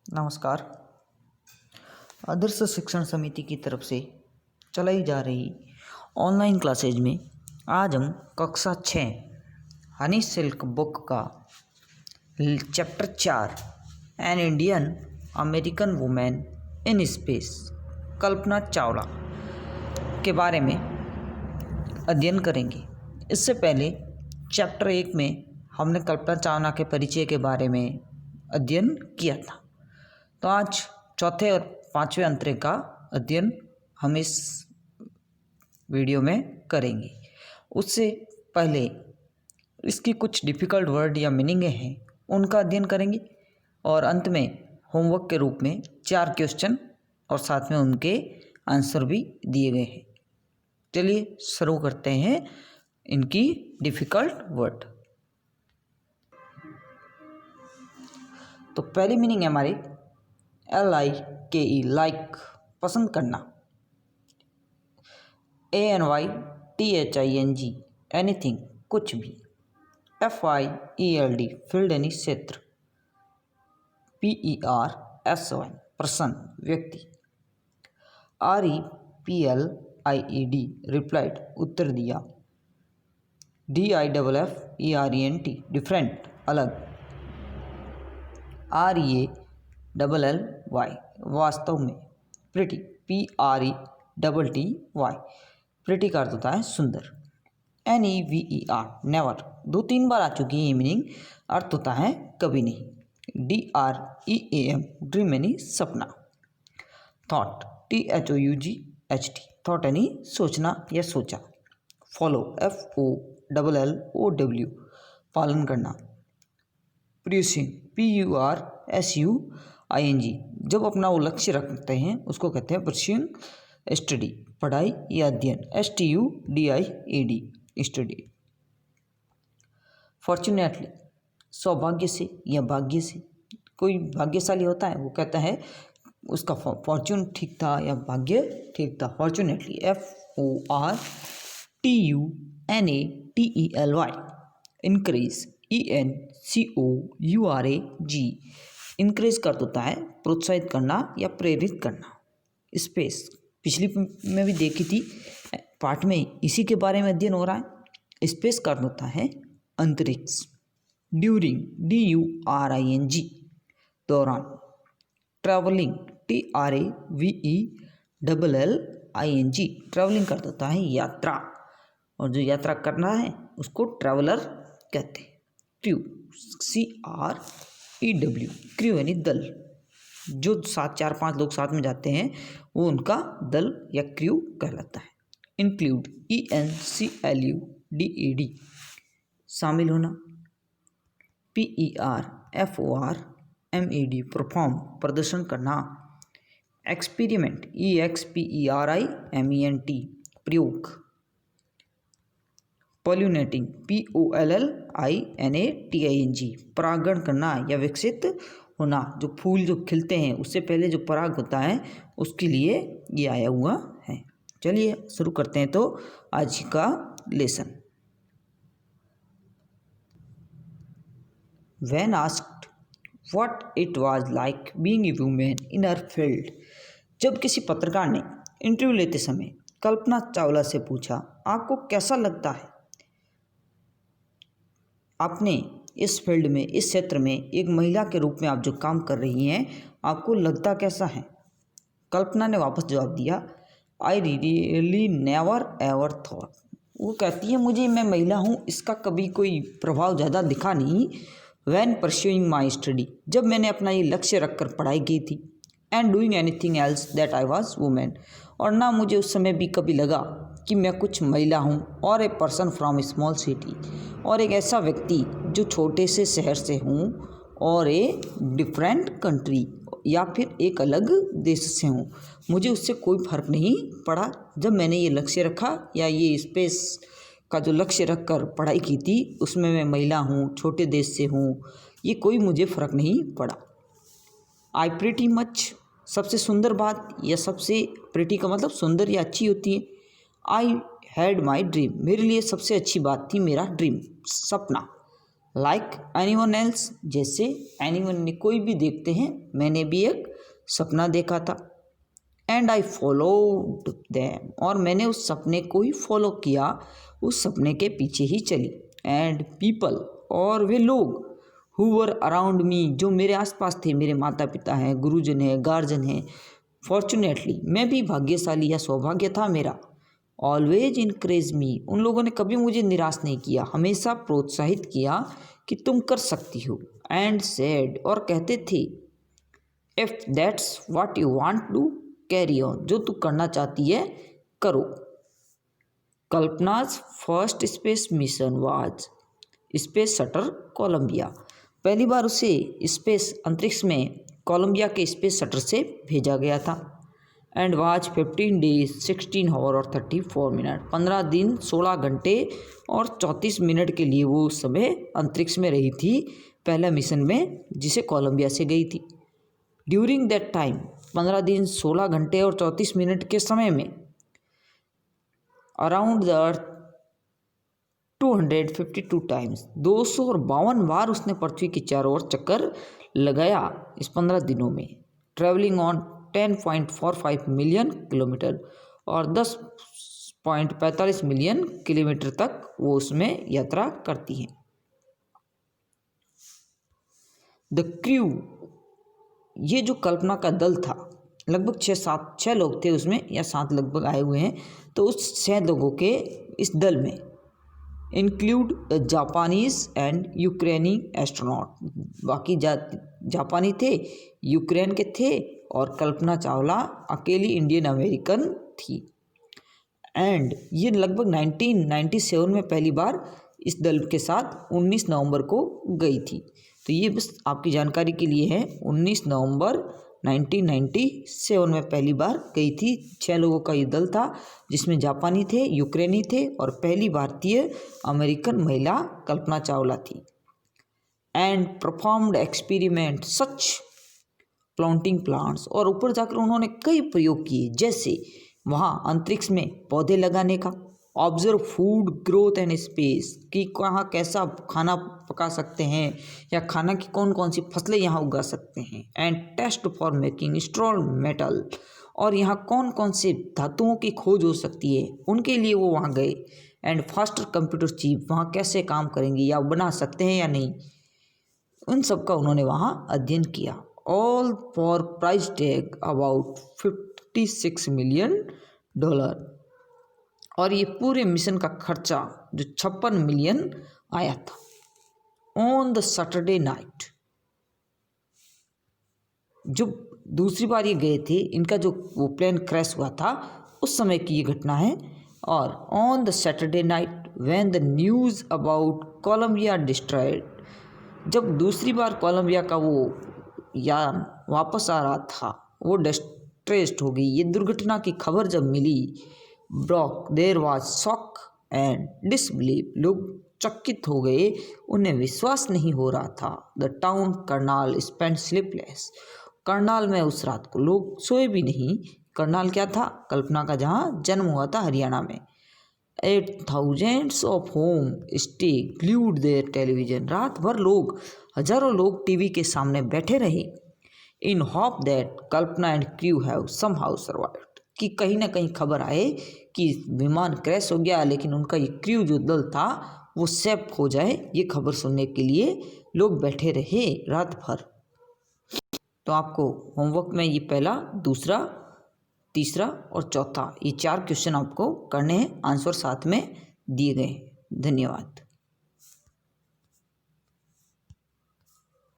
नमस्कार। आदर्श शिक्षण समिति की तरफ से चलाई जा रही ऑनलाइन क्लासेज में आज हम कक्षा 6 हनी सिल्क बुक का chapter 4 an Indian American woman in space Kalpana Chawla के बारे में अध्ययन करेंगे। इससे पहले चैप्टर 1 में हमने कल्पना चावला के परिचय के बारे में अध्ययन किया था। तो आज चौथे और पांचवें अंतरे का अध्ययन हम इस वीडियो में करेंगे। उससे पहले इसकी कुछ डिफ़िकल्ट वर्ड या मीनिंग हैं उनका अध्ययन करेंगे और अंत में होमवर्क के रूप में 4 क्वेश्चन और साथ में उनके आंसर भी दिए गए हैं। चलिए शुरू करते हैं इनकी डिफ़िकल्ट वर्ड। तो पहली मीनिंग है हमारी LIKE लाइक पसंद करना। ANYTHING एनीथिंग कुछ भी। FIELD फील्ड यानी क्षेत्र। PERSON प्रसन्न व्यक्ति। REPLIED रिप्लाइड उत्तर दिया। DIFFERENT डिफरेंट अलग। REALLY वास्तव में। प्रिटी PRETTY प्रिटी का अर्थ होता है सुंदर। NEVER नेवर 2-3 बार आ चुकी है ये मीनिंग, अर्थ होता है कभी नहीं। DREAM ड्रीम यानी सपना। थॉट THOUGHT थॉट यानी सोचना या सोचा। फॉलो FOLLOW पालन करना। प्र्यूसिंग PURSUING जब अपना वो लक्ष्य रखते हैं उसको कहते हैं परस्यूइंग। स्टडी पढ़ाई या अध्ययन। STUDIED study. फॉर्चुनेटली सौभाग्य से या भाग्य से, कोई भाग्यशाली होता है वो कहता है उसका फॉर्चून ठीक था या भाग्य ठीक था। Fortunately FORTUNATELY increase ENCOURAGE increase कर होता है प्रोत्साहित करना या प्रेरित करना। स्पेस पिछली में भी देखी थी पार्ट में, इसी के बारे में अध्ययन हो रहा है। स्पेस का अर्थ होता है अंतरिक्ष। ड्यूरिंग DURING दौरान। ट्रैवलिंग TRAVELLING ट्रैवलिंग का अर्थ होता है यात्रा, और जो यात्रा करना है उसको ट्रैवलर कहते हैं। क्रू CREW क्रू यानी दल, जो 4-5 लोग साथ में जाते हैं वो उनका दल या क्रू कहलाता है। इंक्लूड ENCLUDED शामिल होना। PERFORMED परफॉर्म प्रदर्शन करना। एक्सपेरिमेंट EXPERIMENT प्रयोग। पॉलिनेटिंग POLLINATING परागण करना या विकसित होना। जो फूल जो खिलते हैं उससे पहले जो पराग होता है उसके लिए ये आया हुआ है। चलिए शुरू करते हैं तो आज का lesson. When asked what it was like being a woman in her field, जब किसी पत्रकार ने इंटरव्यू लेते समय कल्पना चावला से पूछा आपको कैसा लगता है, आपने इस फील्ड में, इस क्षेत्र में एक महिला के रूप में आप जो काम कर रही हैं आपको लगता कैसा है। कल्पना ने वापस जवाब दिया I really never ever thought. वो कहती है मुझे, मैं महिला हूँ इसका कभी कोई प्रभाव ज़्यादा दिखा नहीं। व्हेन परस्यूइंग माई स्टडी जब मैंने अपना ये लक्ष्य रखकर पढ़ाई की थी। And doing anything else that I was women और ना मुझे उस समय भी कभी लगा कि मैं कुछ महिला हूँ। और a person from A small city और एक ऐसा व्यक्ति जो छोटे से शहर से हूँ। और ए डिफरेंट कंट्री या फिर एक अलग देश से हूँ। मुझे उससे कोई फ़र्क नहीं पड़ा जब मैंने ये लक्ष्य रखा या ये स्पेस का जो लक्ष्य रख कर पढ़ाई की थी उसमें मैं महिला हूँ, छोटे देश से हूँ, ये कोई मुझे फ़र्क नहीं पड़ा। आई प्रिटी मच सबसे सुंदर बात या सबसे प्रिटी का मतलब सुंदर या अच्छी होती है। आई हैड माई ड्रीम मेरे लिए सबसे अच्छी बात थी मेरा ड्रीम सपना। लाइक एनीवन एल्स, जैसे एनीवन ने कोई भी देखते हैं, मैंने भी एक सपना देखा था। एंड आई फॉलोड दैम, और मैंने उस सपने को ही फॉलो किया, उस सपने के पीछे ही चली। एंड पीपल, और वे लोग, हु वर अराउंड मी, जो मेरे आसपास थे, मेरे माता पिता हैं, गुरुजन हैं, गार्जियन हैं, फॉर्चुनेटली, मैं भी भाग्यशाली या सौभाग्य था मेरा, ऑलवेज इनकरेज मी, उन लोगों ने कभी मुझे निराश नहीं किया, हमेशा प्रोत्साहित किया कि तुम कर सकती हो। एंड सेड, और कहते थे, if that's what you want to carry on, जो तू करना चाहती है करो। Kalpana's first space mission was space shuttle Columbia, पहली बार उसे स्पेस अंतरिक्ष में कोलंबिया के स्पेस शटल से भेजा गया था। एंड वाज 15 डेज 16 आवर और 34 मिनट, 15 दिन 16 घंटे और 34 मिनट के लिए वो उस समय अंतरिक्ष में रही थी, पहला मिशन में जिसे कोलंबिया से गई थी। ड्यूरिंग दैट टाइम, 15 दिन 16 घंटे और 34 मिनट के समय में, अराउंड द अर्थ 252 टाइम्स, 252 बार उसने पृथ्वी के चारों ओर चक्कर लगाया इस 15 दिनों में। ट्रैवलिंग ऑन 10.45 मिलियन किलोमीटर, और 10.45 मिलियन किलोमीटर तक वो उसमें यात्रा करती हैं। द क्रू, ये जो कल्पना का दल था, लगभग 6 लोग थे उसमें, या 7 लगभग आए हुए हैं, तो उस 6 लोगों के इस दल में इंक्लूड जापानीज एंड यूक्रेनी एस्ट्रोनॉट, बाकी जापानी थे, यूक्रेन के थे, और कल्पना चावला अकेली इंडियन अमेरिकन थी। एंड ये लगभग 1997 में पहली बार इस दल के साथ 19 नवंबर को गई थी। तो ये बस आपकी जानकारी के लिए है, 19 नवंबर 1997 में पहली बार गई थी। 6 लोगों का ये दल था, जिसमें जापानी थे, यूक्रेनी थे, और पहली भारतीय अमेरिकन महिला कल्पना चावला थी। And performed experiment such planting plants, और ऊपर जाकर उन्होंने कई प्रयोग किए, जैसे वहाँ अंतरिक्ष में पौधे लगाने का, observe food growth and space, कि कहाँ कैसा खाना पका सकते हैं, या खाना की कौन कौन सी फसलें यहाँ उगा सकते हैं। And test for making strong metal, और यहाँ कौन कौन से धातुओं की खोज हो सकती है, उनके लिए वो वहाँ गए। एंड फास्टर कंप्यूटर चिप, वहाँ कैसे काम करेंगे या बना सकते हैं या नहीं, उन सब का उन्होंने वहाँ अध्ययन किया। All for price tag about $56 million, और ये पूरे मिशन का खर्चा जो 56 मिलियन आया था। ऑन द सैटरडे नाइट, जब दूसरी बार ये गए थे, इनका जो वो प्लेन क्रैश हुआ था उस समय की ये घटना है। और on the Saturday night when the news about Colombia destroyed, जब दूसरी बार कोलंबिया का वो यान वापस आ रहा था, वो डिस्ट्रेस्ड हो गई, ये दुर्घटना की खबर जब मिली, broke there was shock and disbelief, लोग चकित हो गए, उन्हें विश्वास नहीं हो रहा था। The town Karnal spend sleepless, Karnal में उस रात को लोग सोए भी नहीं। करनाल क्या था? कल्पना का जहाँ जन्म हुआ था, हरियाणा में। 8,000 of home stay glued their television, रात भर लोग, हजारों लोग टीवी के सामने बैठे रहे। In hope that Kalpana and crew have somehow survived, कि कहीं ना कहीं खबर आए कि विमान क्रैश हो गया, लेकिन उनका ये क्रू जो दल था वो सेफ हो जाए, ये खबर सुनने के लिए लोग बैठे रहे रात भर। तो आपको होमवर्क में ये पहला, दूसरा, तीसरा और चौथा, ये 4 क्वेश्चन आपको करने हैं, आंसर साथ में दिए गए हैं। धन्यवाद।